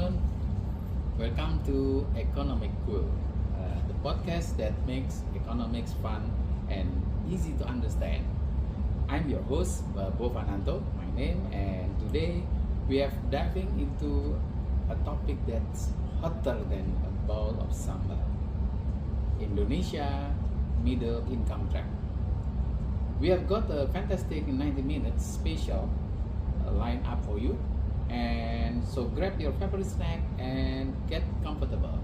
everyone. Welcome to Economic Cool, the podcast that makes economics fun and easy to understand. I'm your host, Bovanantoo, my name, and today we are diving into a topic that's hotter than a bowl of sambal. Indonesia middle income trap. We have got a fantastic 90 minutes special lined up for you. And so grab your favorite snack and get comfortable.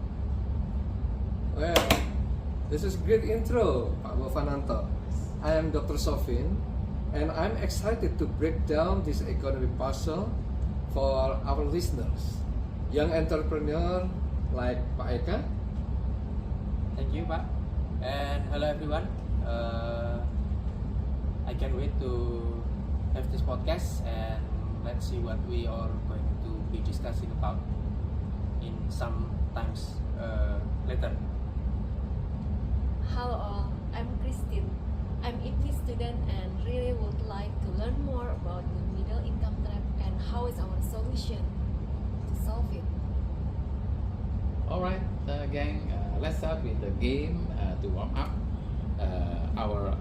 Well, this is a great intro, Pak Bovanantoo. I am Dr. Soffin, and I'm excited to break down this economy puzzle for our listeners. Young entrepreneur like Pak Eka. Thank you, Pak. And hello, everyone. I can't wait to have this podcast, and let's see what we are going to be discussing about in some times later. Hello all, I'm Christine. I'm IPMI student and really would like to learn more about the middle income trap and how is our solution to solve it. Alright, gang, let's start with the game to warm up our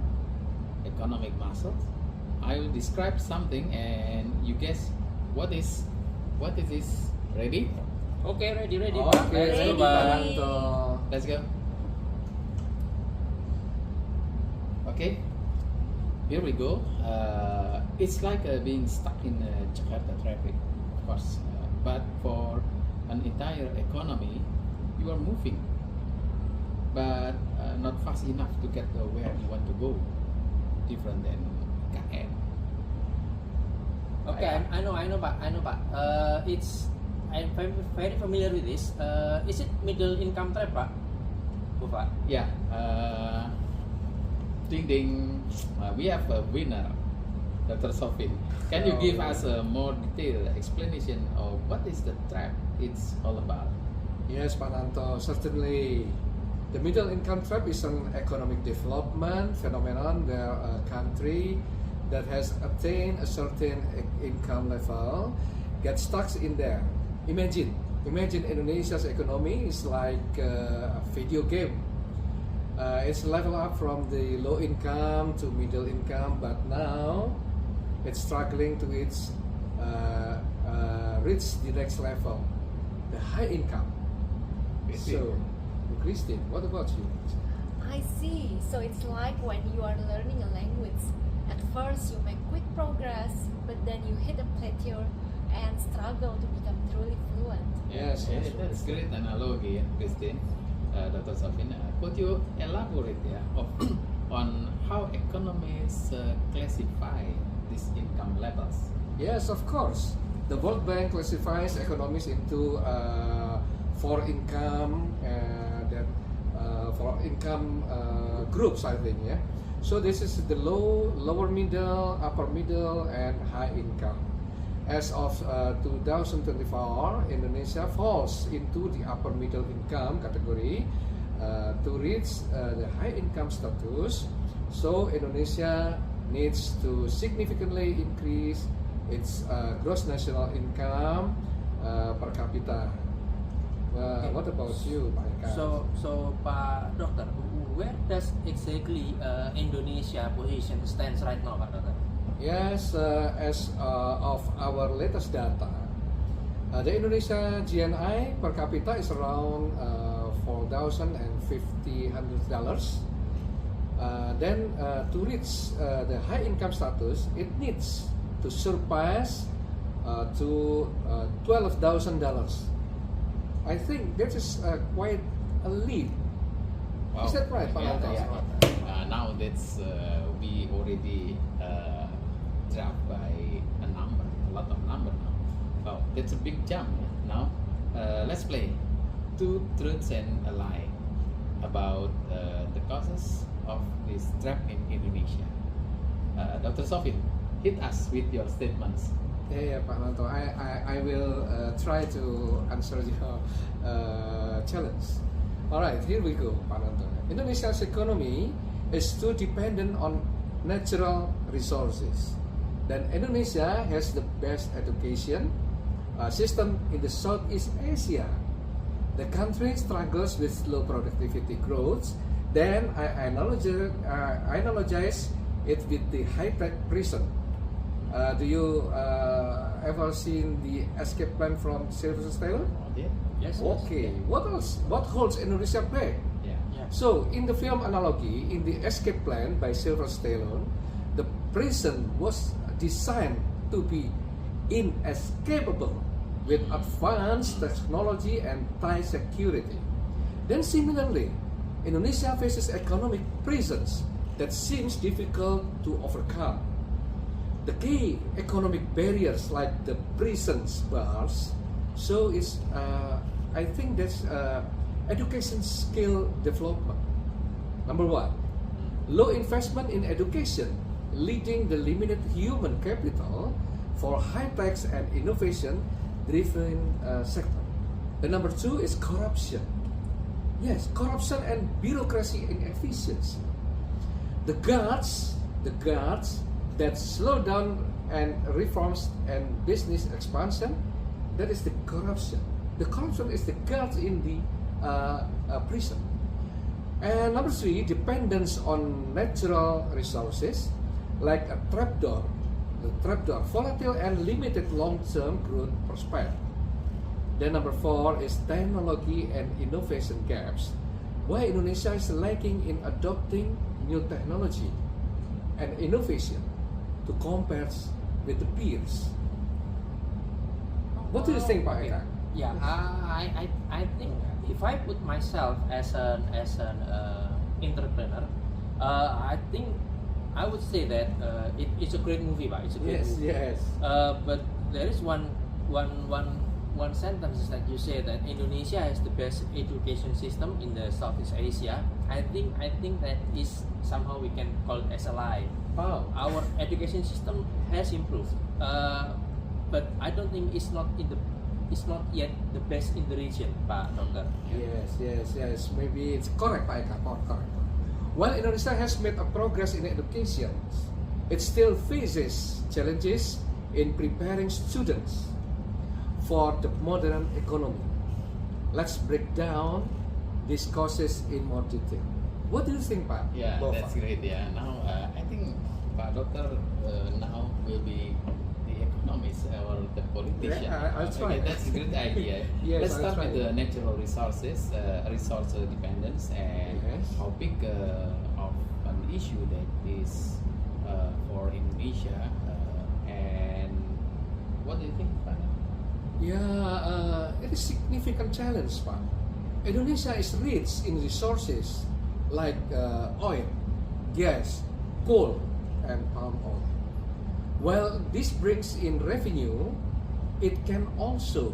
economic muscles. I will describe something and you guess what is this? Ready? Okay, ready, Pak. Okay, Ready. Bovanantoo. Let's go. Okay, here we go. It's like being stuck in Jakarta traffic, of course, but for an entire economy, you are moving, but not fast enough to get where you want to go. Different than KL. Okay, I know, Pak. I'm very familiar with this. Is it middle income trap, Pak? Pak? Yeah. Ding ding. We have a winner, Dr. Soffin. Can you give us a more detailed explanation of what is the trap it's all about? Yes, Pak Nanto, certainly. The middle income trap is an economic development phenomenon where a country that has attained a certain income level gets stuck in there. Imagine Indonesia's economy is like a video game. It's level up from the low income to middle income, but now it's struggling to reach the next level, the high income. So, Christine, what about you? I see. So it's like when you are learning a language. At first you make quick progress, but then you hit a plateau and struggle to become truly fluent. Yes, Yeah, that's great analogy, Christine. Dr. Soffin, could you elaborate on how economists classify these income levels? Yes, of course. The World Bank classifies economies into four income groups, I think. Yeah. So this is the lower middle, upper middle, and high income. As of 2024, Indonesia falls into the upper middle income category to reach the high income status. So Indonesia needs to significantly increase its gross national income per capita. What about you, Pak Eka? So Pak Dokter, where does exactly Indonesia position stands right now, Pak Dokter? Yes, as of our latest data, the Indonesia GNI per capita is around $4,050. Then to reach the high income status, it needs to surpass to $12,000. I think that is quite a leap. Wow. Is that right, Pak Yeah, Nanto? yeah. Now that's we already dropped by a lot of number now. Wow, that's a big jump. Now let's play two truths and a lie about the causes of this trap in Indonesia. Dr. Soffin, hit us with your statements. Yeah, Pak Nanto. I will try to answer your challenge. Alright, here we go, Pak Nanto. Indonesia's economy is too dependent on natural resources. Then Indonesia has the best education, system in the Southeast Asia. The country struggles with low productivity growth. Then I analogize it with the high-tech prison. Do you ever seen the escape plan from Sylvester Stallone? Yeah. Yes. Okay. What else? What holds Indonesia back? Yeah. Yeah. So, in the film analogy, in the escape plan by Sylvester Stallone, the prison was designed to be inescapable with advanced technology and tight security. Then similarly, Indonesia faces economic prisons that seems difficult to overcome. The key economic barriers like the prisons bars, so is I think that's education skill development. Number one, low investment in education, leading the limited human capital for high-tech and innovation-driven sector. The number two is corruption. Yes, corruption and bureaucracy inefficiency. The guards that slow down and reforms and business expansion, that is the corruption. The corruption is the guards in the prison. And number three, dependence on natural resources like a trapdoor. The trapdoor, volatile and limited long-term growth prospect. Then number four is technology and innovation gaps. Why Indonesia is lacking in adopting new technology and innovation to compare with the peers. What do you think, Pak Eka? Yeah, I think if I put myself as an entrepreneur, I think I would say that it's a great movie, but it's a great movie. Yes. But there is one sentence that you say that Indonesia has the best education system in the Southeast Asia. I think that is somehow we can call it as a lie. Oh. Our education system has improved, but I don't think it's not yet the best in the region, Pak Doctor. Yes. Maybe it's correct, Pak Eka. Correct. While Indonesia has made a progress in education, it still faces challenges in preparing students for the modern economy. Let's break down these causes in more detail. What do you think, Pak? Yeah, Bova? that's great. Yeah, now I think Pak Doctor now will be the economist or the politician. Yeah, I'll try. Okay, that's a great idea. Yes, Let's I'll start try. with the natural resources, resource dependence, and Yes. how big of an issue that is for Indonesia. And what do you think, Pak? Yeah, it is significant challenge, Pak. Indonesia is rich in resources like oil, gas, coal, and palm oil. While this brings in revenue, it can also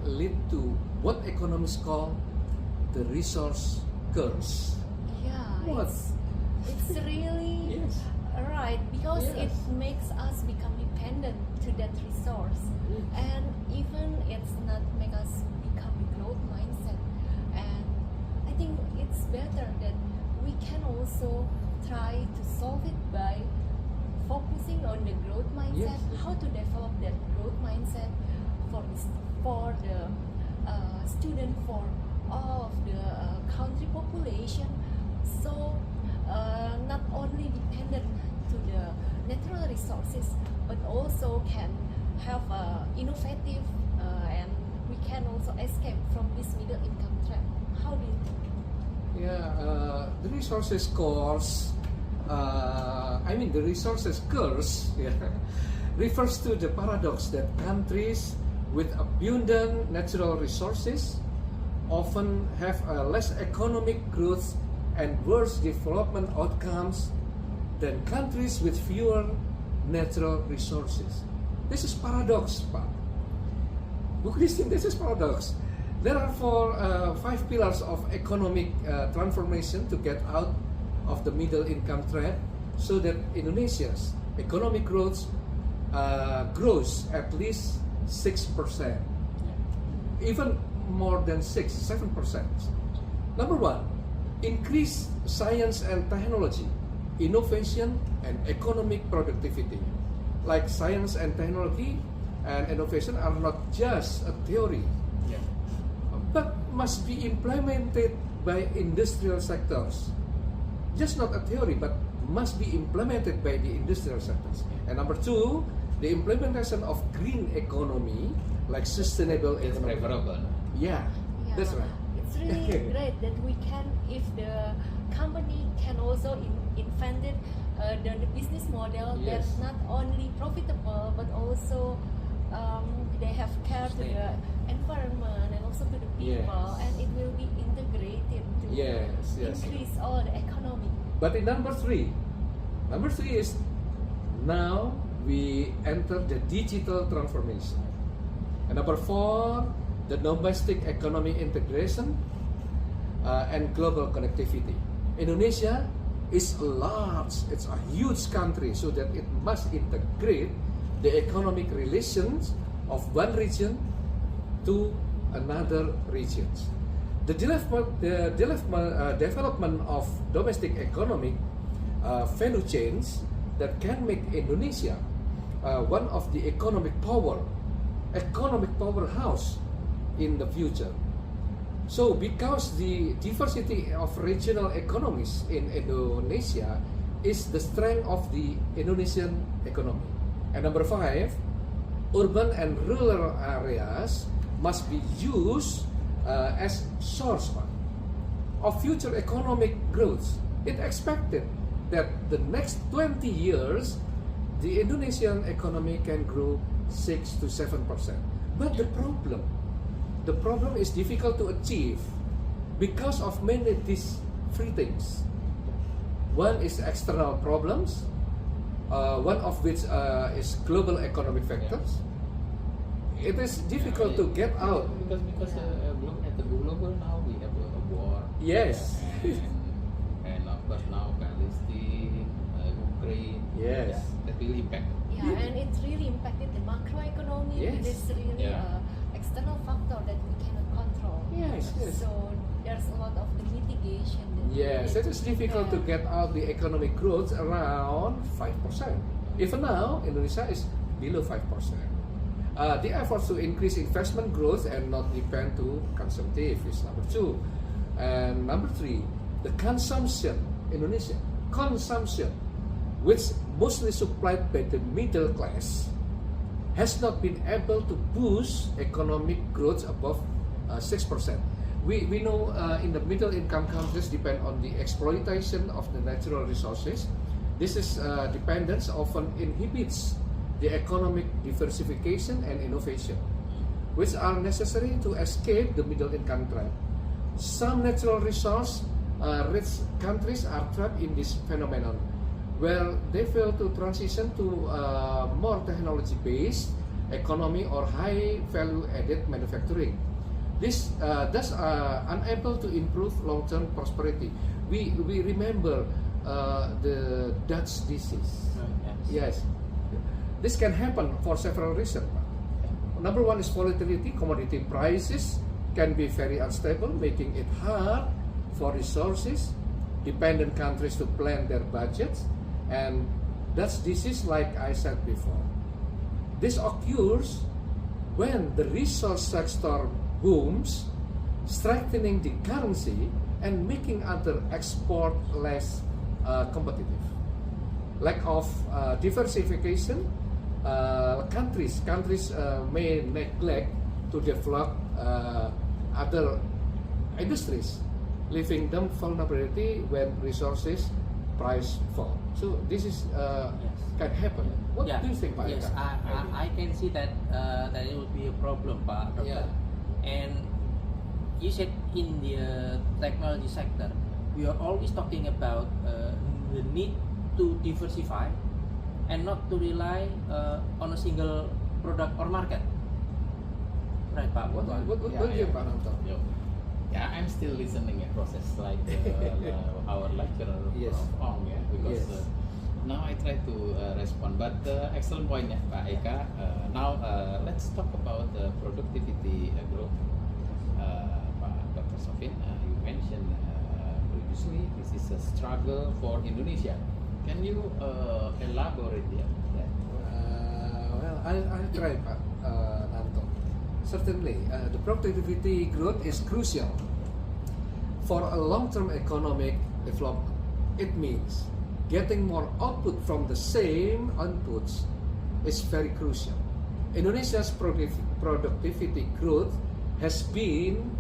lead to what economists call the resource curse. Yeah, What? it's really Yes. right because Yes. it makes us become dependent to that resource, Yes. and even it's not make us become a growth mindset. And I think it's better that we can also try to solve it by focusing on the growth mindset, Yes. how to develop that growth mindset for the student, for all of the country population. So not only dependent to the natural resources, but also can have innovative and we can also escape from this middle income trap. How do you think? Yeah, the resources course. The resources curse refers to the paradox that countries with abundant natural resources often have less economic growth and worse development outcomes than countries with fewer natural resources. This is paradox, Pak. Bu Christine, this is paradox. There are five pillars of economic transformation to get out of the middle income trap, so that Indonesia's economic growth grows at least 6%, even more than 7%. Number one, increase science and technology, innovation and economic productivity. Like science and technology, and innovation are not just a theory, Yeah. but must be implemented by industrial sectors. Just not a theory, but must be implemented by the industrial sectors. And number two, the implementation of green economy, like sustainable It's economy. preferable. Yeah, that's right. It's really great that we can, if the company can also invent it, the business model Yes. that's not only profitable but also they have care to the environment and also to the people, Yes. and it will be integrated to Yes, yes. increase all the economy. But in number three is now we enter the digital transformation. And number four, the domestic economy integration and global connectivity. Indonesia is large, it's a huge country, so that it must integrate the economic relations of one region to another regions. The development of domestic economic value chains that can make Indonesia one of the economic powerhouse in the future. So, because the diversity of regional economies in Indonesia is the strength of the Indonesian economy. And number five, urban and rural areas must be used as source of future economic growth. It expected that the next 20 years, the Indonesian economy can grow 6 to 7%. But the problem is difficult to achieve because of many these three things. One is external problems, one of which is global economic factors. It is difficult to get out. Because looking at the global now, we have a war. Yes. And of course now Palestine, Ukraine. Yes. Yeah, that will impact. Yeah, and it really impacted the macroeconomy. Yes. It is really Yeah. external factor that we cannot control. Yes, yes. So there's a lot of the mitigation. That we Yes, need it is difficult to get out the economic growth around 5%. Even now, Indonesia is below 5%. The efforts to increase investment growth and not depend to consumptive is number two. And number three, the consumption, Indonesia, consumption, which mostly supplied by the middle class, has not been able to boost economic growth above 6%. We know in the middle income countries depend on the exploitation of the natural resources. This is dependence often inhibits the economic diversification and innovation, which are necessary to escape the middle income trap. Some natural resource rich countries are trapped in this phenomenon, where they fail to transition to more technology-based economy or high value-added manufacturing. This thus unable to improve long-term prosperity. We remember the Dutch disease. Yes, this can happen for several reasons. Number one is volatility. Commodity prices can be very unstable, making it hard for resources dependent countries to plan their budgets. And Dutch disease, like I said before, this occurs when the resource sector booms, strengthening the currency and making other export less competitive. Lack of diversification, countries may neglect to develop other industries, leaving them vulnerability when resources price fall. So this is can happen. What do you think, Pak? Yes, Eka? I can see that that it would be a problem, Pak Dr. Yeah. And you said in the technology sector, we are always talking about the need to diversify and not to rely on a single product or market. Right, Pak? What do you think, Pak Nanto? Yeah, I'm still listening a process like our lecturer Yes. from Hong, because Yes. now I try to respond. But excellent point, Pak Eka. Now let's talk about the productivity growth. Pak Dr. Soffin, you mentioned previously this is a struggle for Indonesia. Can you elaborate here? Well, I'll try, Pak. Nanto. Certainly, the productivity growth is crucial for a long-term economic development. It means getting more output from the same inputs is very crucial. Indonesia's productivity growth has been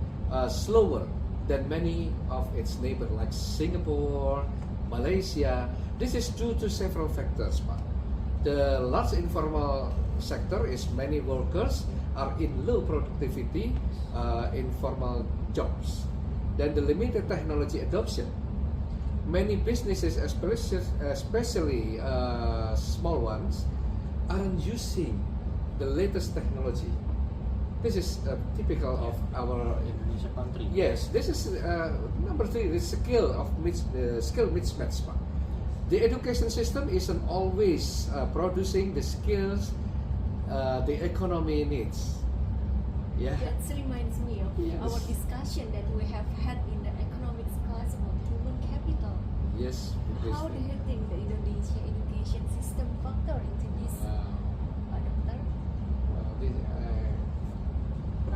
slower than many of its neighbors like Singapore, Malaysia. This is due to several factors, Pak. The large informal sector is many workers are in low productivity informal jobs. Then the limited technology adoption. Many businesses, especially small ones, aren't using the latest technology. This is typical of our Indonesia country. Yes, this is number 3. The skill mismatch. Pak. The education system isn't always producing the skills the economy needs. Yeah. That reminds me of Yes. our discussion that we have had in the economics class about human capital. Yes. How do you think the Indonesia education system factor into this, Doctor?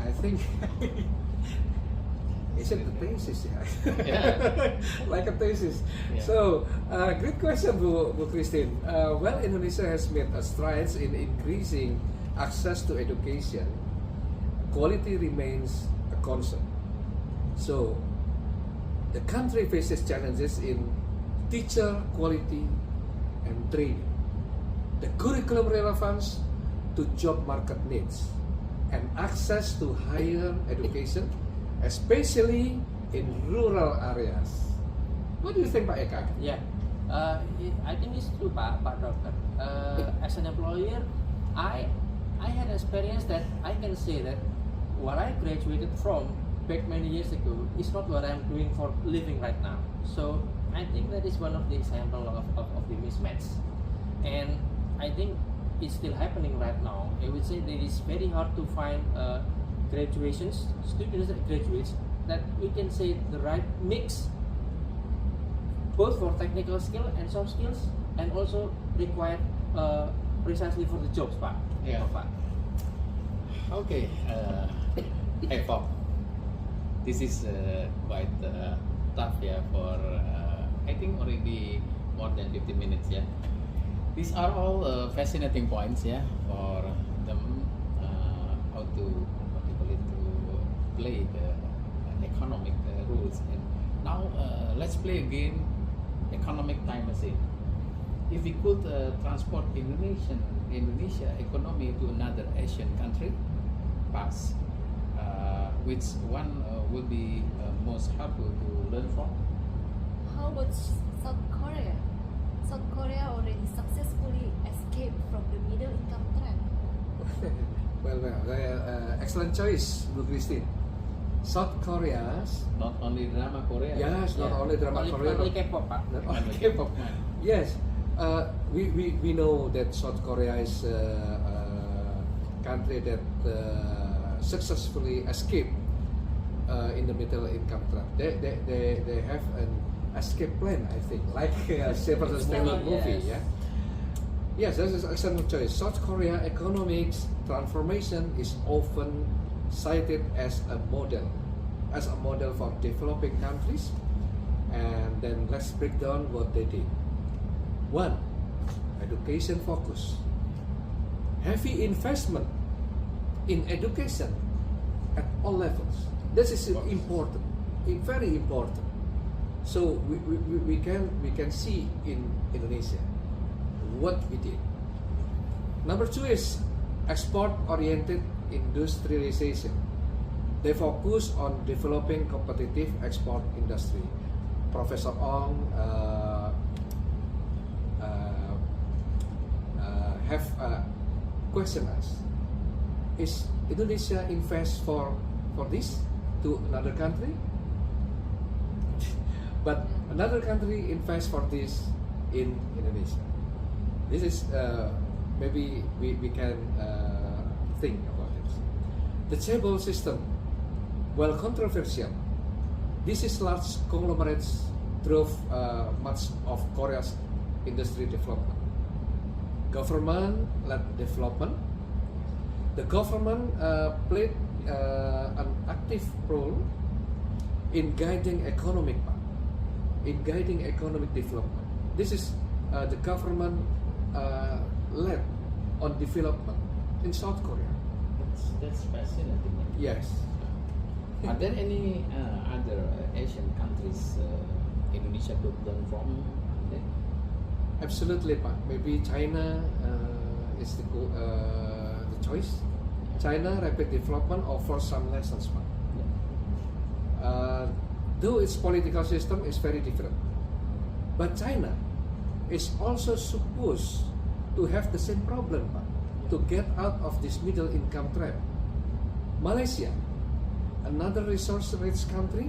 I think it's a thesis, yeah. Yeah. Like a thesis. Yeah. So, great question, Bu Christine. Well, Indonesia has made strides in increasing access to education. Quality remains a concern. So, the country faces challenges in teacher quality and training, the curriculum relevance to job market needs, and access to higher education, especially in rural areas. What do you think, Pak Eka? Yeah, I think it's true, Pak Doctor. As an employer, I had experience that I can say that what I graduated from back many years ago is not what I'm doing for living right now. So I think that is one of the examples of the mismatch, and I think it's still happening right now. I would say that it's very hard to find students that graduates that we can say the right mix both for technical skill and soft skills, and also required precisely for the jobs, Pak. Yeah. Pak. Okay, I thought this is quite tough, yeah, for I think already more than 15 minutes, yeah. These are all fascinating points, yeah, for them how to play the economic rules. And now let's play again economic time machine. If we could transport Indonesia economy to another Asian country, pass, which one will be most helpful to learn from? How about South Korea? South Korea already successfully escaped from the middle income trap. Well, excellent choice, Bu Christine. South Korea's Not only drama Korea. yes, not Yeah. only drama Korea. Only K-pop, Pak. Not Only only K-pop. Yes, we know that South Korea is a country that successfully escaped in the middle income trap. They have an escape plan, I think, like Seven Stanley Yes. movie. Yeah. Yes, that is an excellent choice. South Korea economics transformation is often cited as a model for developing countries. And then let's break down what they did. 1. Education focus. Heavy investment in education at all levels. This is important, very important. So we can see in Indonesia what we did. Number 2 is export-oriented industrialization. They focus on developing competitive export industry. Professor Ong have questioned us: is Indonesia invest for this to another country? But another country invest for this in Indonesia. This is maybe we can think about it. The chaebol system, while controversial, this is large conglomerates drove much of Korea's industry development. Government-led development, the government played an active role in guiding economic development. This is the government led on development in South Korea. That's fascinating. Yes. Are there any other Asian countries Indonesia could learn from? Absolutely, Pak. Maybe China is the choice. China rapid development offers some lessons, Pak. Though its political system is very different, but China is also supposed to have the same problem, Pak, to get out of this middle income trap. Malaysia, another resource-rich country,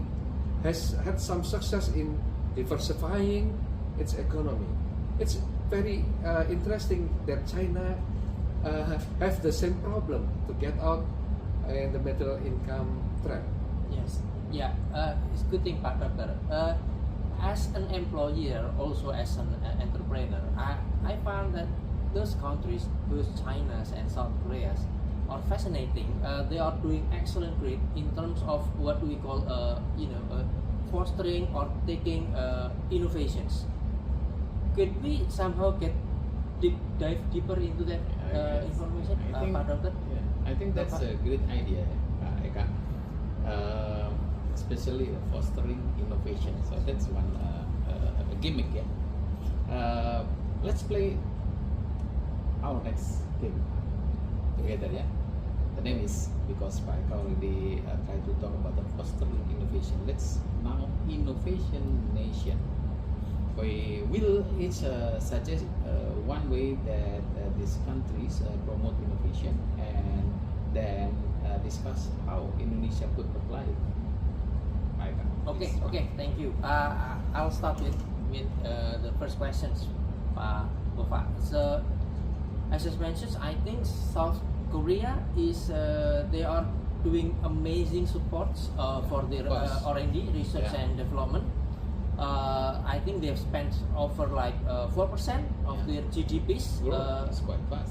has had some success in diversifying its economy. It's very interesting that China have the same problem to get out in the middle income trap. Yes. Yeah, it's good thing, Pak Doctor. As an employer, also as an entrepreneur, I found that those countries, both China and South Korea, are fascinating. They are doing excellent great in terms of what we call, fostering or taking innovations. Could we somehow dive deeper into that information, Pak Doctor? Yeah, I think that's a great idea, Pak Eka. Especially fostering innovation. So that's one gimmick. Yeah. Let's play our next game together. Yeah. The name is, because Pak Eka already tried to talk about the fostering innovation. Let's now Innovation Nation. We will each suggest one way that these countries promote innovation, and then discuss how Indonesia could apply it. Okay, thank you. I'll start with the first questions, Pak Bova. So, as I mentioned, I think South Korea is they are doing amazing supports for their R&D, research and development. I think they have spent over like 4% of their GDPs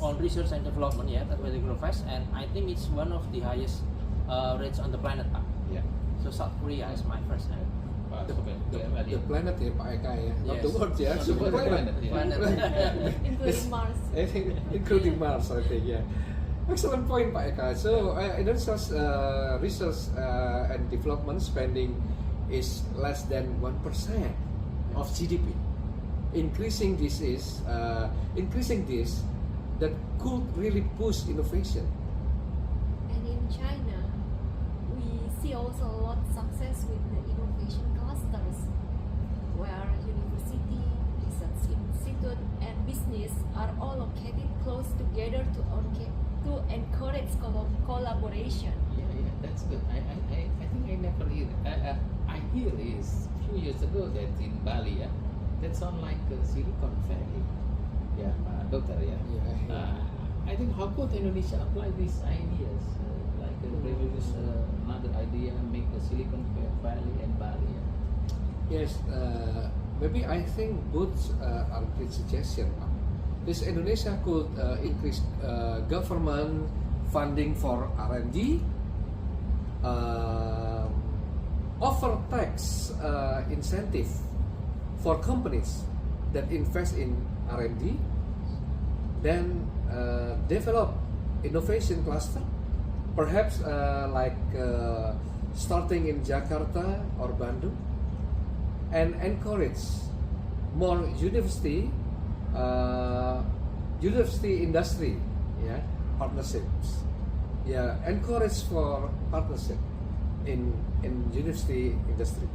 on research and development. Yeah, that's very fast, and I think it's one of the highest rates on the planet. Yeah. So South Korea is my first hand. The planet ya Pak Eka ya, not the world ya, Not super the world, planet. planet. Including Mars. I think including Mars, I think, yeah. Excellent point, Pak Eka. So Indonesia's research and development spending is less than 1% of GDP. Increasing this that could really boost innovation. And in China, we see also a lot of success with the innovation clusters, where university, research institute, and business are all located close together to encourage collaboration. Yeah, that's good. I think I never hear. I hear is a few years ago that in Bali, that sound like Silicon Valley. Yeah, Doctor. Yeah. I think how could Indonesia apply these ideas? Like previous another idea, make a Silicon Valley and Bali. Yes, maybe I think both are great suggestion. This Indonesia could increase government funding for R&D, offer tax incentive for companies that invest in R&D, then develop innovation cluster, perhaps starting in Jakarta or Bandung, and encourage more university industry partnerships. Encourage for partnership in university industry.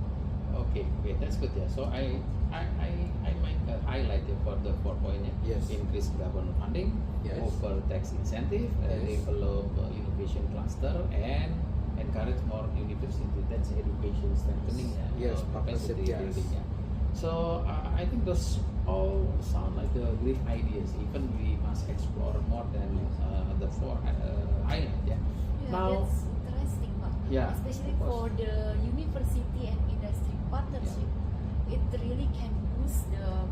Okay, that's good. Yeah. So I might highlight it for the 4 point. Yes. Increase government funding, Yes. offer tax incentive, Yes. develop innovation cluster, and encourage more university. That's education strengthening. Yes, partnership. capacity Yes. building. So I think those all sound like great ideas. Even we must explore more than the 4 highlight. Yeah. Yeah, Now, that's interesting, Pak. Yeah, Especially of course. for the university and industry partnership, it really can boost of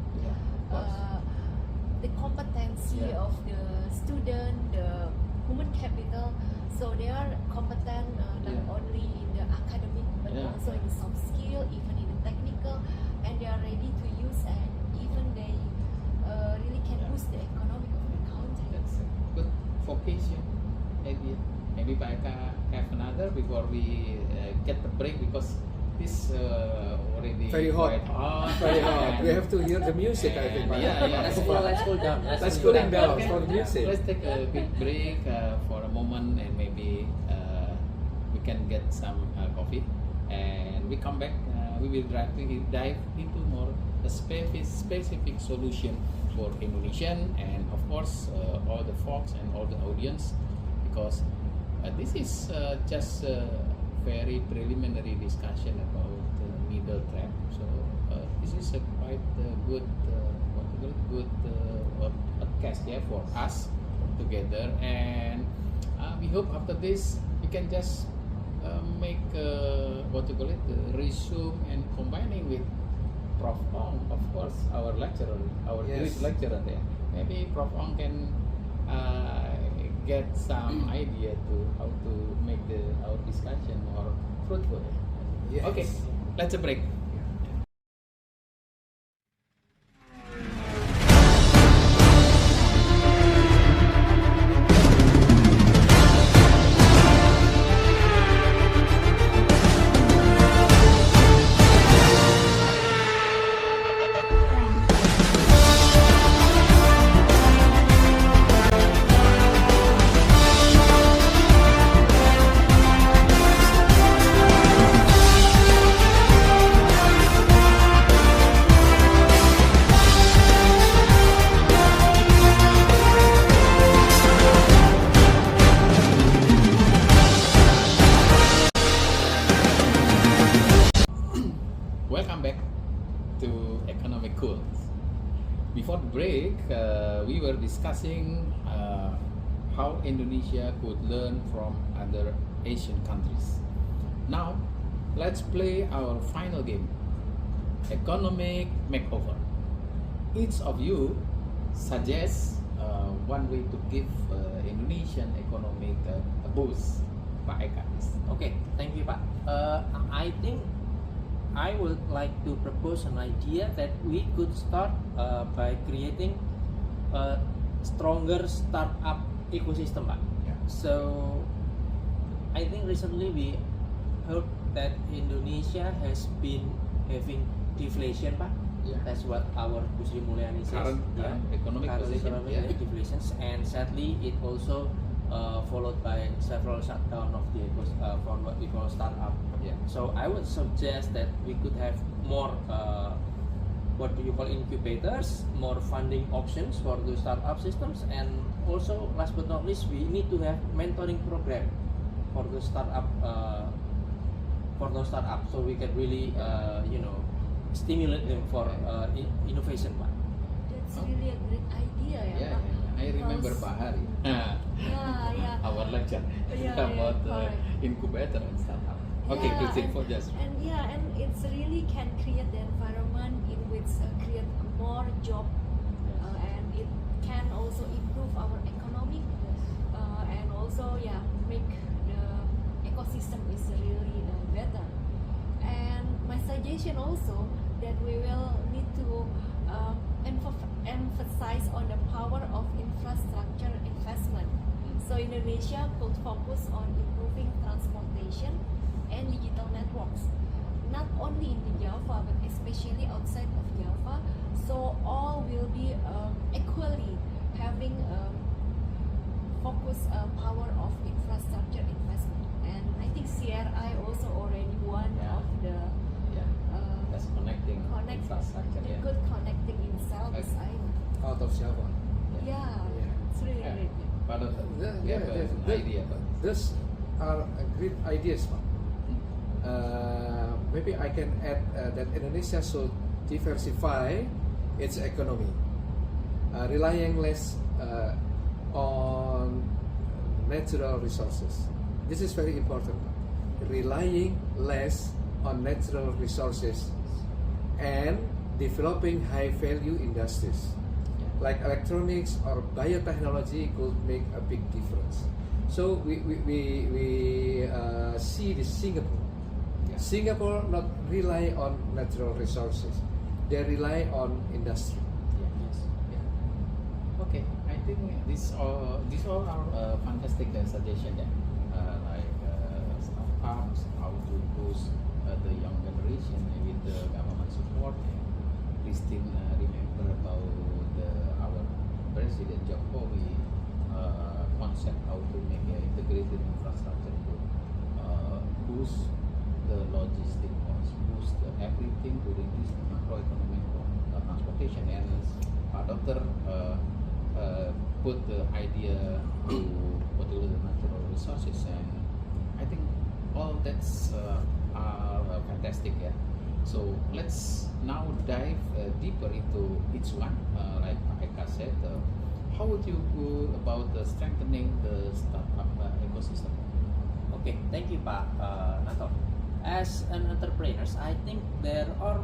course. the competency Yeah. of the student, the human capital. So they are competent not Yeah. only in the academic but Yeah. also in the soft skill, even in the technical, and they are ready to use, and even they really can Yeah. boost the economic of the country. That's a good vocation idea. Maybe I can have another before we get the break, because this already Very hot. quite hot. Very hard. and- We have to hear the music, I think. and yeah. Let's cool down. Let's cooling down Okay. for the music. Let's take a quick break for a moment, and maybe we can get some coffee, and we come back. We will dive into more a specific solution for Indonesian, and of course all the folks and all the audience, because this is just a very preliminary discussion about the middle track. So this is a quite good podcast, yeah, for us together, and we hope after this we can just make resume and combining with Prof. Ong, of course, our lecturer, our Yes. great lecturer there. Maybe Prof. Ong can get some idea to how to make our discussion more fruitful. Yes. Okay, let's a break. Welcome back to Economic Cool. Before the break, we were discussing how Indonesia could learn from other Asian countries. Now, let's play our final game, Economic Makeover. Each of you suggests one way to give Indonesian economic a boost. Pak Eka. Okay, thank you, Pak. I think I would like to propose an idea that we could start by creating a stronger startup ecosystem, Pak. Yeah. So I think recently we heard that Indonesia has been having deflation, Pak. Yeah. That's what our Bu Sri Mulyani says. Current economic position, economic yeah. deflations, and sadly it also followed by several shutdown of the for what we call startup. Yeah. So I would suggest that we could have more what do you call incubators, more funding options for the startup systems, and also last but not least, we need to have mentoring program for the startup so we can really stimulate them for innovation, Pak. That's really a great idea, Yeah, I remember Because- Bahari. Yeah. Our lecture Yeah, about correct. incubator and startup. Okay, Yeah, proceed for just. and it's really can create the environment in which create more job, and it can also improve our economy, and also make the ecosystem is really better. And my suggestion also that we will need to emphasize on the power of infrastructure investment. So Indonesia could focus on improving transportation and digital networks, not only in the Java but especially outside of Java. So all will be equally having focus power of infrastructure investment. And I think CRI also already one Yeah. of the That's connecting infrastructure. the Yeah. good connecting in Southeast Okay. Island. Out of Java. Yeah, Yeah. it's really Yeah. great. Part of Yeah, an idea, but These are great ideas, Pak. Maybe I can add that Indonesia should diversify its economy, relying less on natural resources. This is very important. Relying less on natural resources and developing high value industries. like electronics or biotechnology could make a big difference. So we see the Singapore. Yeah. Singapore not rely on natural resources, they rely on industry. Yes. Yeah. Okay, I think these all are fantastic suggestions. Like startups, how to boost the young generation with the government support. Please still remember about our President Jokowi concept how to make an integrated infrastructure to boost the logistic cost, boost everything to reduce the macroeconomic transportation. And Pak Doctor put the idea to particular the natural resources, and I think all that's are fantastic. Yeah. So let's now dive deeper into each one. Like Pak Eka said, how would you go about strengthening the startup ecosystem? Okay, thank you, Pak Nato. As an entrepreneur, I think there are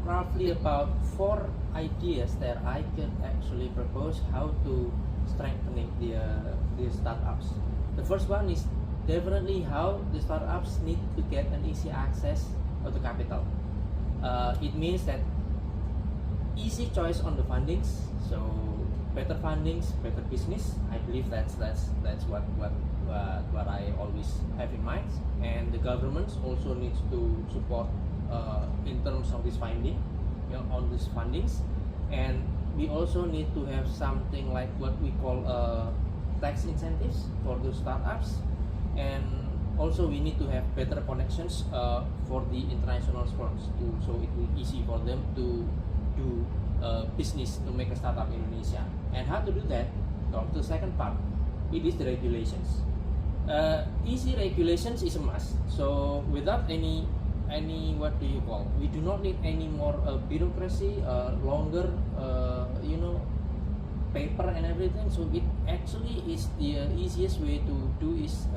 roughly about 4 ideas that I can actually propose how to strengthening the startups. The first one is definitely how the startups need to get an easy access to capital. It means that easy choice on the fundings, so better fundings, better business. I believe that's what I always have in mind. And the governments also needs to support in terms of this funding, on these fundings. And we also need to have something like what we call tax incentives for those startups. And also we need to have better connections for the international firms too, so it will be easy for them to do business to make a startup in Indonesia. And how to do that? The second part, it is the regulations. Easy regulations is a must. So without any what do you call? We do not need any more bureaucracy, longer paper and everything. So it actually is the easiest way to do is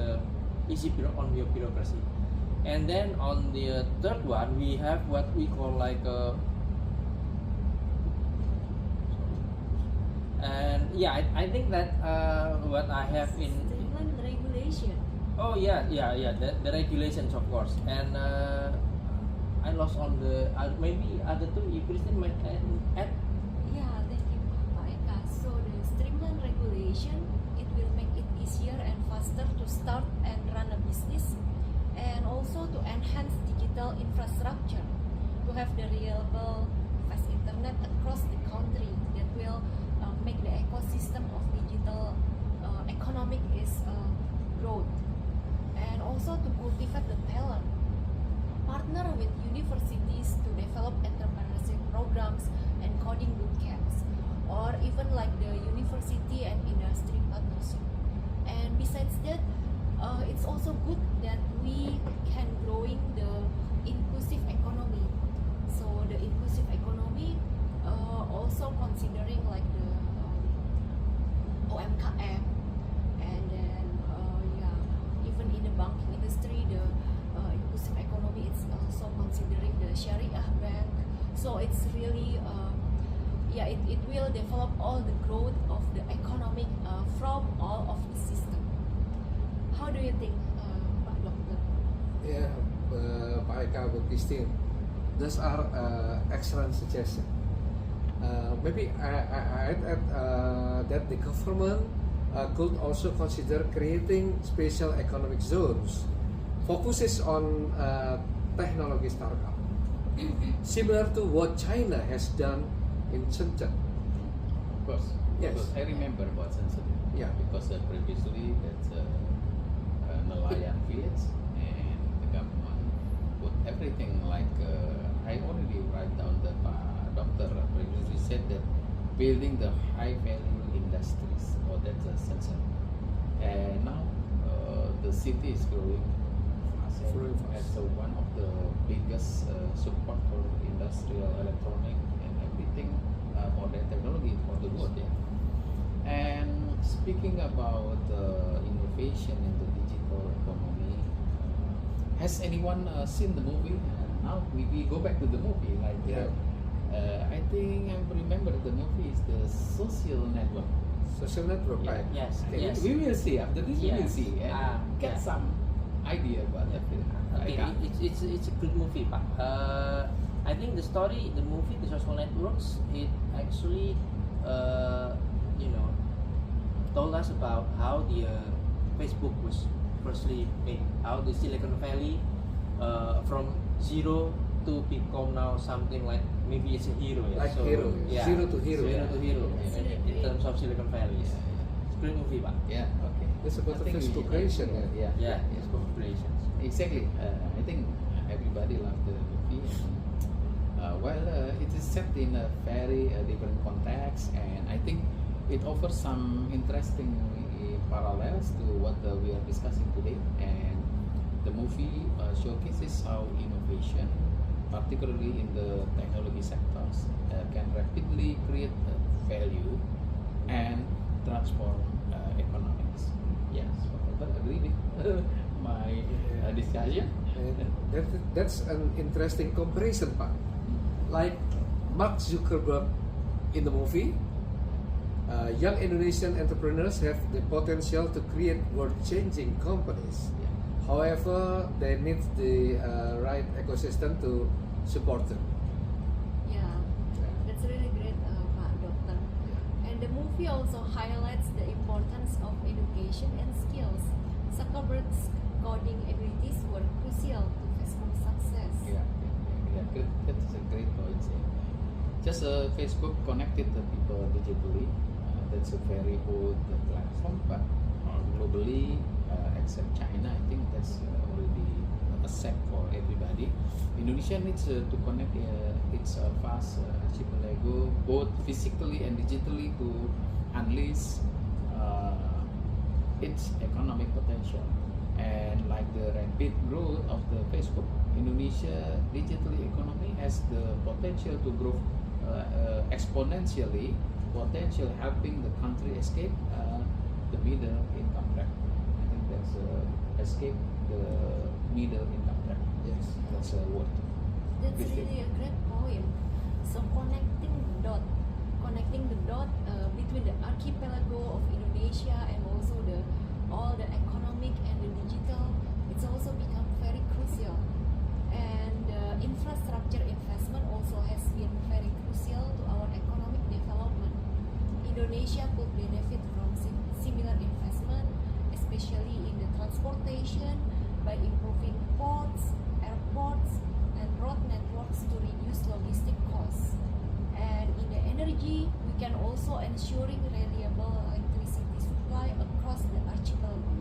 easy on your bureaucracy. And then on the third one, we have what we call like and yeah, I think that what I have in Streamline regulation. oh yeah, the regulations of course. And I lost on the maybe other two. You Christine might add. Yeah, thank you, Pak Eka. So the streamline regulation, it will make it easier and faster to start and run a business, and also to enhance digital infrastructure, to have the reliable fast internet across the country that will make the ecosystem of digital economic is growth, and also to cultivate the talent. Partner with universities to develop entrepreneurship programs and coding boot camps, or even like the university and industry partnership. And besides that, it's also good that we can growing the inclusive economy. So the inclusive economy also considering like the OMKM, and then even in the banking industry, the inclusive economy is also considering the Sharia bank. So it's really it will develop all the growth of the economic from all of the system. How do you think, Pak Doctor? Yeah, Pak Eka, Bu Christine, those are excellent suggestions. Maybe I add that the government could also consider creating special economic zones, focuses on technology startup, similar to what China has done in Shenzhen. Of course. Yes. Because I remember about Shenzhen. Yeah. Because previously that's a nelayan village, and the government put everything like I already write down the Doctor previously said that building the high value industries. Oh, that's a Shenzhen. And now the city is growing fast. Growing fast. As one of the biggest support for industrial, electronic, and everything modern technology for the world. Yeah. And speaking about innovation in the digital economy, has anyone seen the movie? Now we go back to the movie. Like I think I remember the movie is the Social Network. Social network, Yeah. right? Yes, Okay, yes. we will see after this. We will Yes. see and get Yeah. some idea about that film. Okay, it's a good movie, Pak. I think the story, the movie, the social networks, it actually, you know, told us about how the Facebook was firstly made, how the Silicon Valley, from zero to become now something like maybe it's a hero. Yeah? Like hero, zero to hero. Zero to hero Yes, in, really in terms of Silicon Valley. Yeah, It's a great movie, Pak. yeah. Okay. It's about I the think Facebook we- creation. Yeah. Yeah, it's corporations. Exactly. I think everybody loved the movie. It is set in a very different context, and I think it offers some interesting parallels to what we are discussing today. And the movie showcases how innovation, particularly in the technology sectors, can rapidly create value and transform economics. Yes, but agree with my discussion. And that's an interesting comparison, Pak. Like Mark Zuckerberg in the movie, young Indonesian entrepreneurs have the potential to create world-changing companies. Yeah. However, they need the right ecosystem to support them. Yeah, that's really great, Pak Doctor. And the movie also highlights the importance of education and skills. Zuckerberg's coding abilities were crucial to Facebook's success. Yeah, good. That's a great point. Yeah. Just Facebook connected the people digitally. That's a very old platform, but globally, except China, I think that's already accept for everybody. Indonesia needs to connect its vast archipelago, both physically and digitally, to unleash its economic potential. And like the rapid growth of the Facebook, Indonesia digital economy has the potential to grow exponentially, potential helping the country escape the middle income trap. I think that's escape the middle income trap. Yes. That's a word. That's really a great point. So connecting the dot between the archipelago of Indonesia and also all the economic and the digital, it's also become very crucial. And infrastructure investment also has been very crucial to our economic development. Indonesia could benefit from similar investment, especially in the transportation, by improving ports, airports, and road networks to reduce logistic costs. And in the energy, we can also ensuring reliable electricity supply across the archipelago.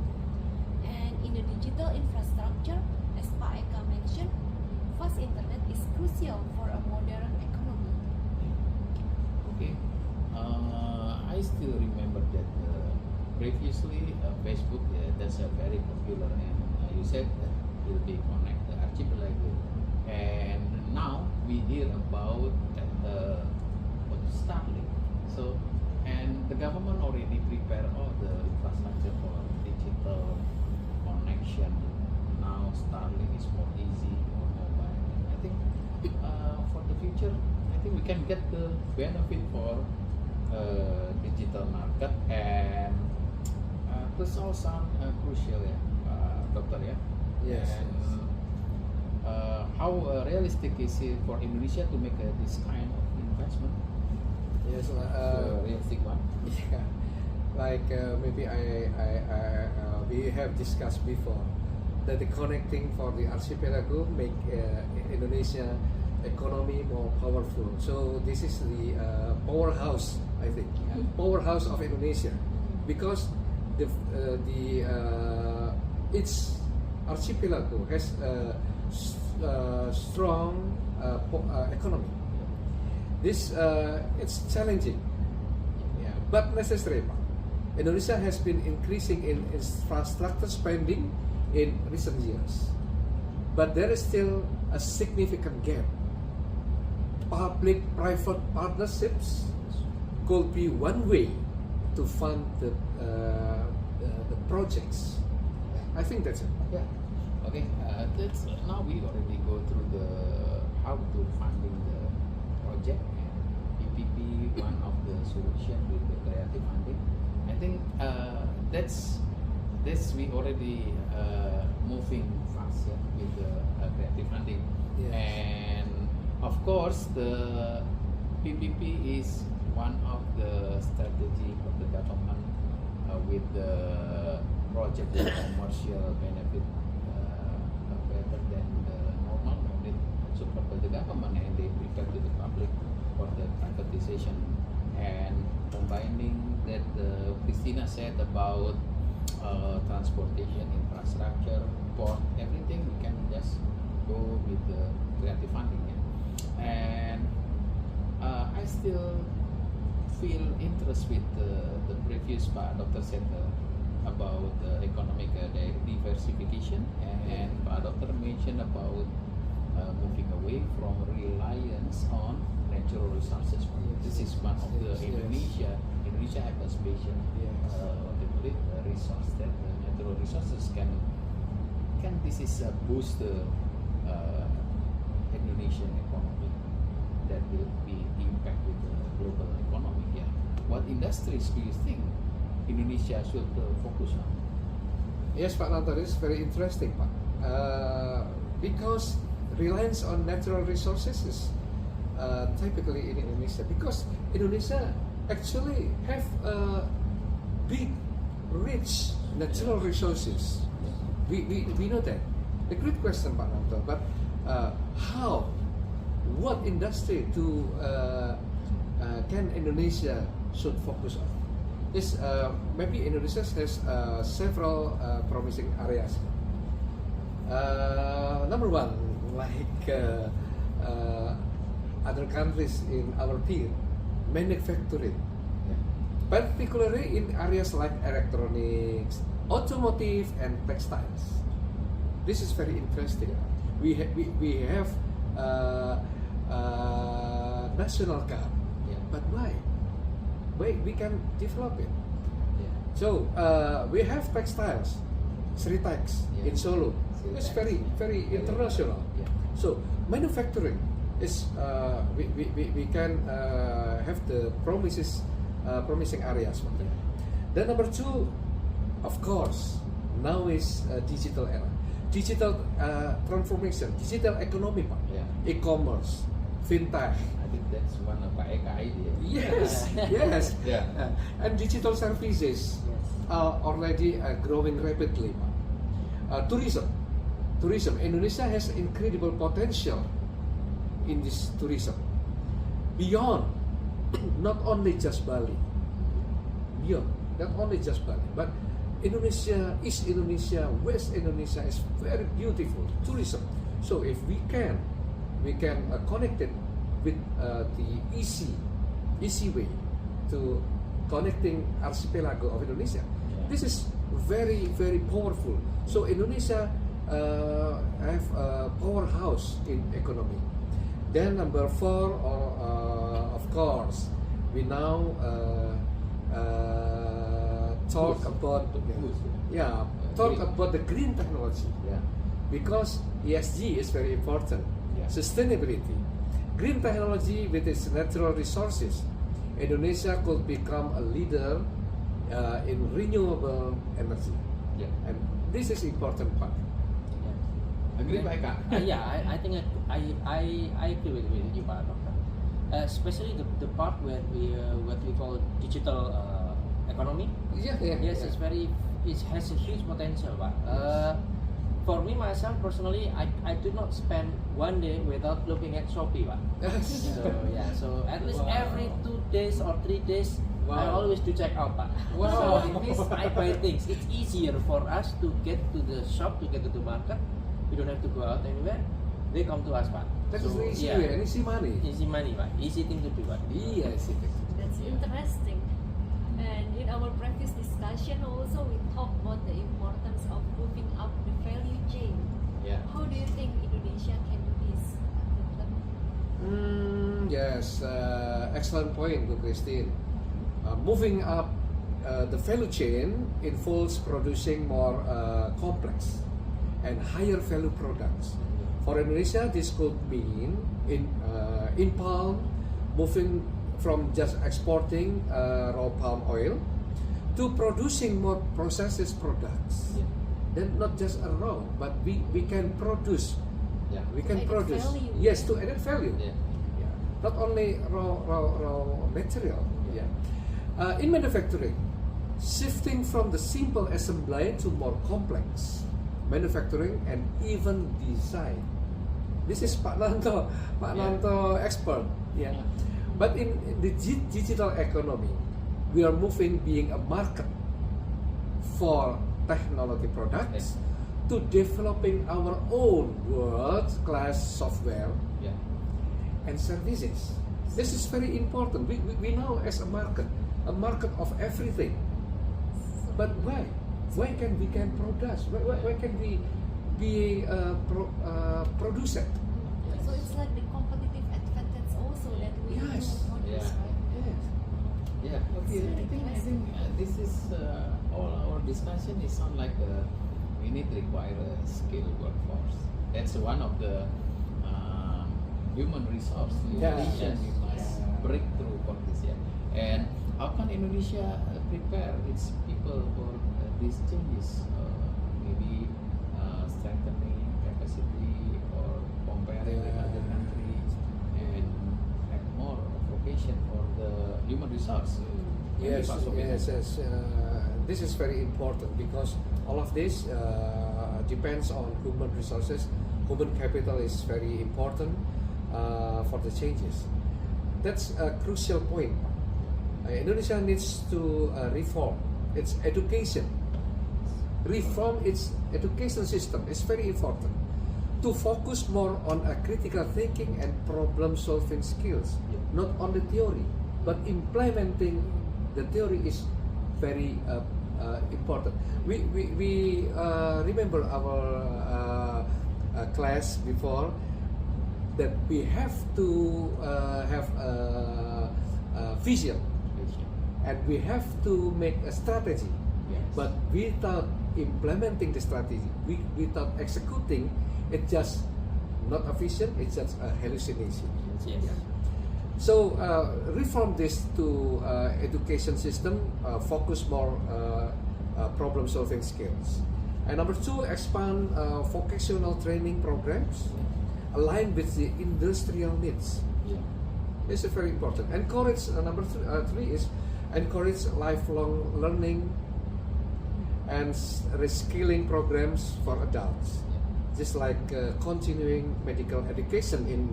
And in the digital infrastructure, as Pak Eka mentioned, fast internet is crucial for a modern economy. Okay. I still remember that previously Facebook, that's a very popular, and you said that will be connect the archipelago, and now we hear about what Starlink. So, and the government already prepare all the infrastructure for digital connection. Now Starlink is more easy, more mobile. And I think for the future, I think we can get the benefit for digital market, and this all sound crucial, Doctor. Yes. And how realistic is it for Indonesia to make this kind of investment? Yes. Realistic one. Yeah. Like maybe we have discussed before that the connecting for the archipelago make Indonesia economy more powerful. So this is the powerhouse, I think, powerhouse of Indonesia, because its archipelago has a strong economy. This it's challenging, but necessary. Indonesia has been increasing in infrastructure spending in recent years, but there is still a significant gap. Public-private partnerships could be one way to fund the projects. I think that's it. Yeah. Okay. That's now we already go through the how to funding the project project, and PPP one of the solution with the creative funding. I think that's we already moving fast with the creative funding. Yes. And of course the PPP is one of the strategy of the government with the project commercial benefit better than the normal. No need support by the government, and they prepare to the public for the privatization. And combining that Christina said about transportation infrastructure, port, everything, we can just go with the creative funding. And I still feel interest with the previous part Dr. said about the economic diversification, and Pak Dr. mentioned about moving away from reliance on natural resources. This is one of the Indonesia have a special resource that natural resources can this is boost the Indonesian economy that will be impact with the global economy. Yeah. What industries do you think Indonesia should focus on? Yes, Pak Nanto, this is very interesting, Pak. Because reliance on natural resources is typically in Indonesia, because Indonesia actually have big, rich natural resources. We know that. A great question, Pak Nanto. But how? What industry can Indonesia should focus on? This maybe Indonesia has several promising areas. Number one, like other countries in our peer, manufacturing, particularly in areas like electronics, automotive, and textiles. This is very interesting. We have national car, but why? We can develop it. So we have textiles, Sritex in Solo. It's very international. So manufacturing is we can have the promising areas. Then number two, of course, now is digital era, digital transformation, digital economy, e-commerce, fintech. I think that's one of Pak Eka idea. Yes. And digital services are already growing rapidly. Tourism. Indonesia has incredible potential in this tourism. Beyond, not only just Bali. But Indonesia, East Indonesia, West Indonesia is very beautiful tourism. So if we can connect it with the easy way to connecting archipelago of Indonesia. This is very powerful. So Indonesia have a powerhouse in economy. Then number four, of course, we now talk about the green technology. Because ESG is very important. Sustainability, green technology with its natural resources, Indonesia could become a leader in renewable energy. And this is important part. Agree, Pak Eka? I think I agree with you, Pak Doctor. Especially the part where what we call digital economy. Yes, it has a huge potential, Pak. For me myself personally, I do not spend one day without looking at Shopee, Pak. So at least every 2 days or 3 days, I always do check out, Pak. So it means I buy things. It's easier for us to get to the shop, to get to the market. We don't have to go out anywhere. They come to us, Pak. That is easy way and easy money. Easy money, Pak. Easy thing to do, Pak. Yes, That's interesting. And in our previous discussion also we talked about the importance of moving up the value chain. How do you think Indonesia can do this? Yes, excellent point, Christine. Moving up the value chain involves producing more complex and higher value products. For Indonesia, this could mean in palm, moving from just exporting raw palm oil to producing more processed products. Yeah. Then not just a raw, but we can produce. Yeah. We can Added produce. value. Yes, to added value. Yeah. Yeah. Not only raw material. Yeah. In manufacturing, shifting from the simple assembly to more complex manufacturing and even design. This is Pak Nanto expert. Yeah. Yeah. But in the digital economy, we are moving being a market for technology products to developing our own world-class software Yeah. and services. This is very important. We know as a market of everything. But why? Why can we produce? Why can we be producer? So it's like the competitive advantage also that we Yes. do produce, Yeah. right? Yes. Yeah. Okay. I think this is all our discussion is sound like we need to require a skilled workforce. That's one of the human resource nutrition we must break through for this. Yeah. And how can Indonesia prepare its people for these changes? Maybe strengthening capacity or comparing with other countries and have more vocation for the human resource. Maybe Yes, Pak Soffin. yes. This is very important because all of this depends on human resources. Human capital is very important for the changes. That's a crucial point. Indonesia needs to reform its education. Reform its education system is very important to focus more on a critical thinking and problem-solving skills, not on the theory, but implementing the theory is very important. We remember our class before that we have to have a vision and we have to make a strategy. Yes. But without implementing the strategy, without executing, it's just not a vision, it's just a hallucination. Yes. So reform this to education system, focus more problem-solving skills. And number two, expand vocational training programs aligned with the industrial needs. Yeah. This is very important. Encourage number three is encourage lifelong learning and reskilling programs for adults, just like continuing medical education in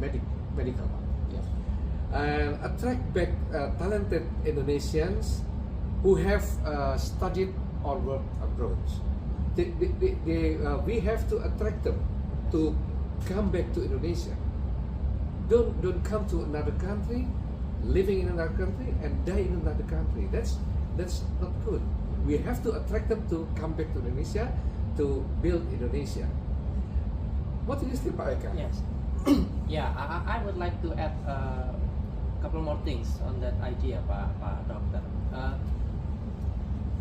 medical. Yeah. And attract back talented Indonesians who have studied or worked abroad. We have to attract them to come back to Indonesia. Don't come to another country, living in another country and die in another country. That's not good. We have to attract them to come back to Indonesia to build Indonesia. What do you think, Pak Eka? Yes. Yeah, I would like to add a couple more things on that idea, Pak Doctor.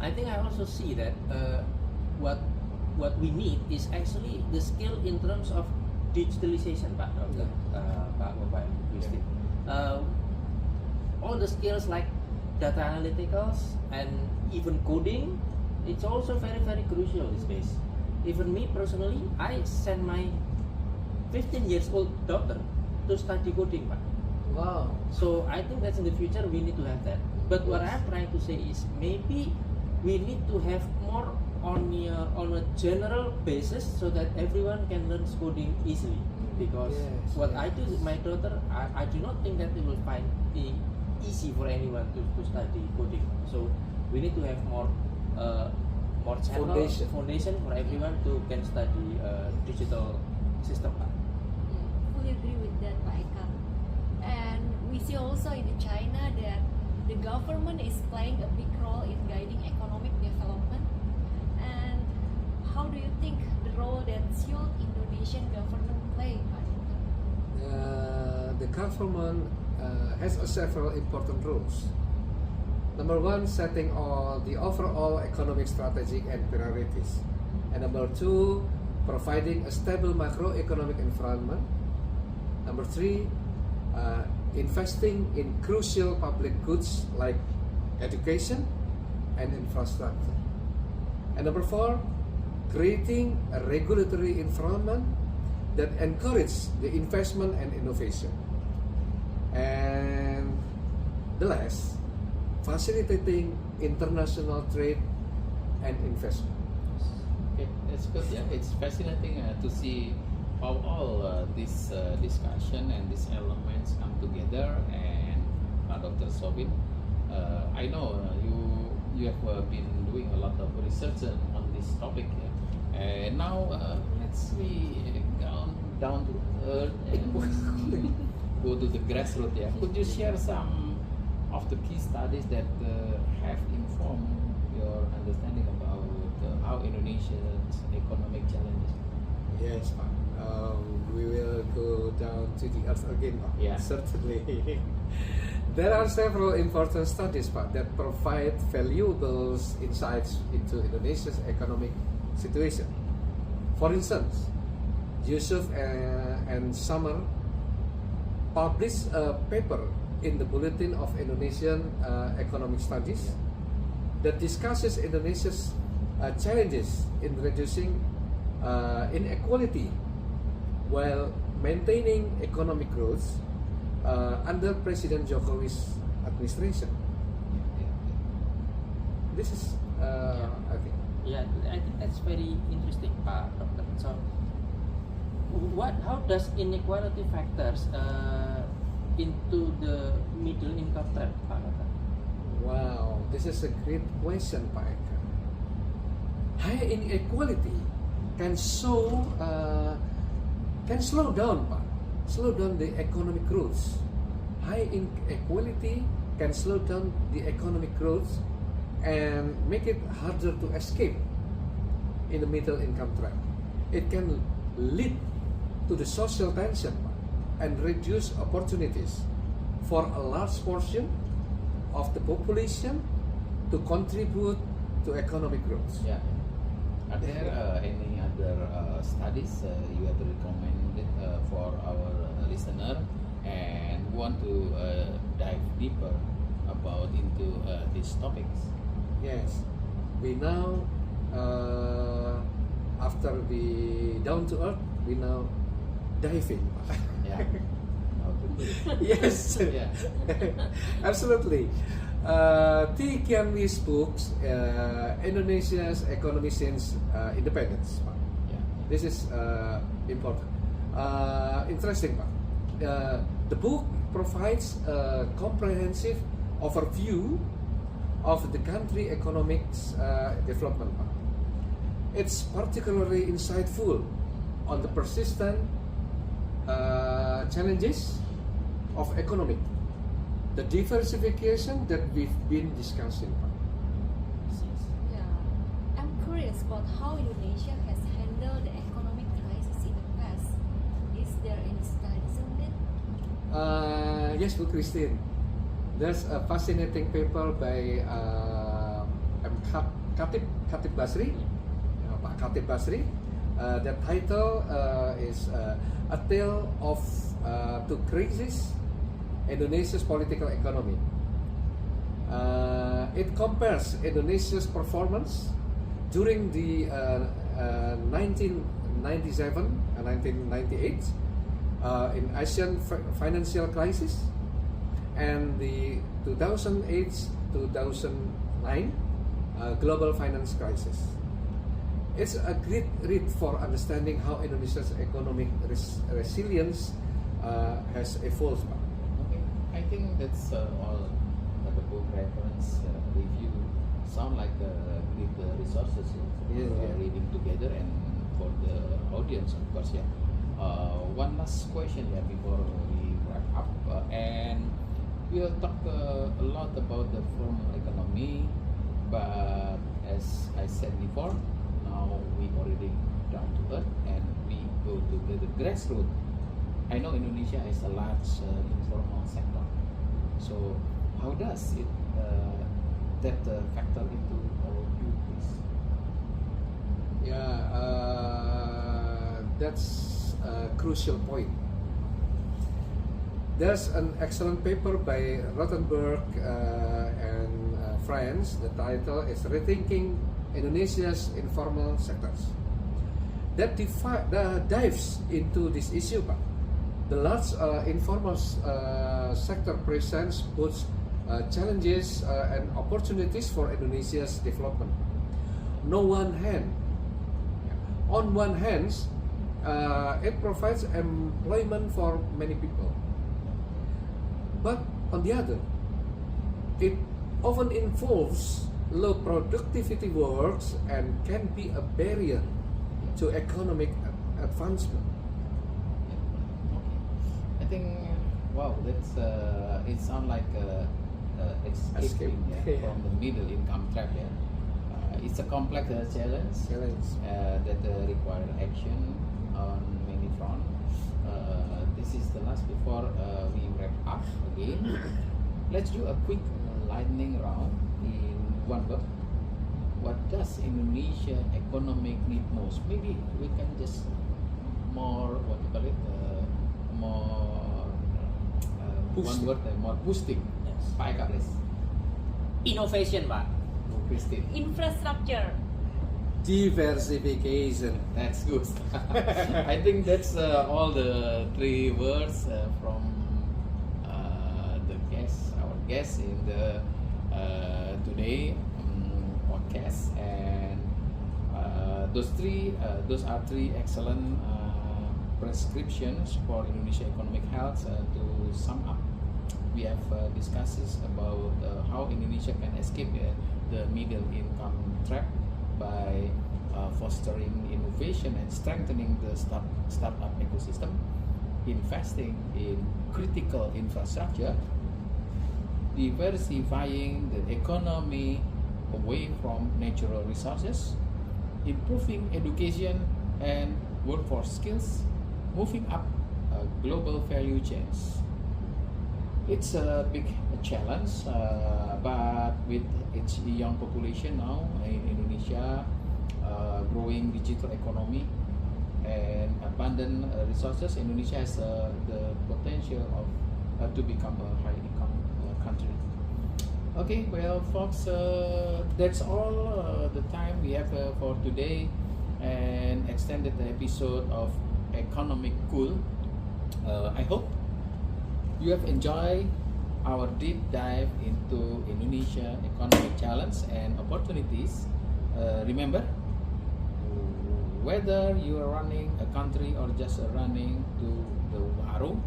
I think I also see that what we need is actually the skill in terms of digitalization, Pak Doctor, Pak Bovanantoo. All the skills like data analyticals and even coding, it's also very, very crucial these days. Even me personally, I send my 15 years old daughter to study coding, Pak. Wow. So I think that in the future we need to have that. But what I'm trying to say is maybe we need to have more on a general basis so that everyone can learn coding easily. Because what I do with my daughter, I do not think that it will find it easy for anyone to study coding. So we need to have more channel foundation for everyone to can study digital system. Fully agree with that, Pak Eka. And we see also in China that the government is playing a big role in guiding economic development. And how do you think the role that should Indonesian government play, Pak? The government has several important roles. Number one, setting all the overall economic strategy and priorities. And number two, providing a stable macroeconomic environment. Number three, investing in crucial public goods like education and infrastructure. And number 4, creating a regulatory environment that encourages the investment and innovation. And the last, facilitating international trade and investment. Okay, that's good. Yeah, it's fascinating to see how all this discussion and these elements come together. And Dr. Soffin, I know you have been doing a lot of research on this topic. Yeah? And now let's be down to earth and go to the grassroots. Yeah, could you share some of the key studies that have informed your understanding about how Indonesia's economic challenges? Yes, Pak. We will go down to the earth again, Pak. Yeah. Certainly. There are several important studies, Pak, that provide valuable insights into Indonesia's economic situation. For instance, Yusuf and Summer published a paper in the Bulletin of Indonesian Economic Studies that discusses Indonesia's challenges in reducing inequality while maintaining economic growth under President Jokowi's administration. This is, I think. Yeah, I think that's very interesting, Pak Doctor. So, how does inequality factors into the middle income trap, Pak Doctor? Wow, this is a great question, Pak Eka. High inequality can slow down, Pak. Slow down the economic growth. High inequality can slow down the economic growth and make it harder to escape in the middle income trap. It can lead to the social tension, Pak, and reduce opportunities for a large portion of the population to contribute to economic growth. Yeah. Are there any other studies you have recommended for our listener and want to dive deeper about into these topics? Yes, we now, after the down to earth, we now dive in. Yeah. How to do it? Yes, Yeah. absolutely. T. Kian Lee's books, Indonesia's Economy Since Independence. Yeah. This is important. Interesting, Pak. The book provides a comprehensive overview of the country economics development, Pak. It's particularly insightful on the persistent challenges of economic, the diversification that we've been discussing, Pak. Yeah, I'm curious about how Indonesia has handled the economic crisis in the past. Is there any studies on it? Yes, Bu Christine. There's a fascinating paper by Khatib Basri, Pak Khatib Basri. The title is A Tale of Two Crises, Indonesia's Political Economy. It compares Indonesia's performance during the 1997 and 1998 in Asian financial crisis and the 2008-2009 global finance crisis. It's a great read for understanding how Indonesia's economic resilience has evolved. Okay. I think that's all the book reference review sound like great resources for Yeah. reading together and for the audience, of course. Yeah. One last question, yeah, before we wrap up, and we'll talk a lot about the formal economy, but as I said before, now we already down to earth and we go to the grassroots. I know Indonesia has a large informal sector, so how does it that factor into our view, please? Yeah, that's a crucial point. There's an excellent paper by Rothenberg and friends. The title is Rethinking Indonesia's Informal Sectors. That dives into this issue, Pak. The large informal sector presents both challenges and opportunities for Indonesia's development. On one hand, it provides employment for many people. But on the other, it often involves low productivity works and can be a barrier to economic advancement. I think, wow, that's it sounds like escaping from the middle income trap. It's a complex challenge that requires action on many fronts. This is the last before we wrap up again. Let's do a quick lightning round in one word. What does Indonesia economic need most? Maybe we can just more one word, more boosting. Yes. Pak Eka, please. Innovation, Pak. Christine. Infrastructure. Diversification. That's good. I think that's all the three words from our guest in the today podcast, and those are three excellent prescriptions for Indonesia economic health. To sum up, we have discussed about how Indonesia can escape the middle income trap by fostering innovation and strengthening the startup ecosystem, investing in critical infrastructure, diversifying the economy away from natural resources, improving education and workforce skills, moving up global value chains. It's a big challenge, but with its young population now in Indonesia, growing digital economy and abundant resources, Indonesia has the potential of to become a high income country. Okay, well, folks, that's all the time we have for today, and extended the episode of Economic Cool. I hope you have enjoyed our deep dive into Indonesia economic challenge and opportunities. Remember, whether you are running a country or just running to the warung,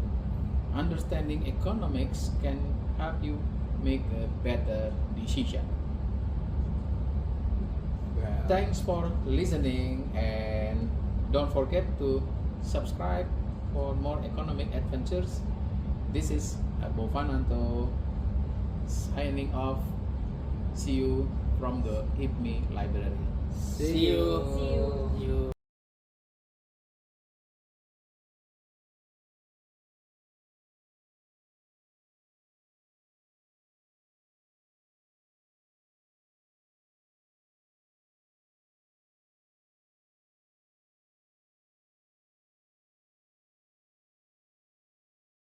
understanding economics can help you make a better decision. Well, Thanks for listening, and don't forget to subscribe for more economic adventures. This is Bovanantoo signing off. See you from the IPMI library. see you. See you.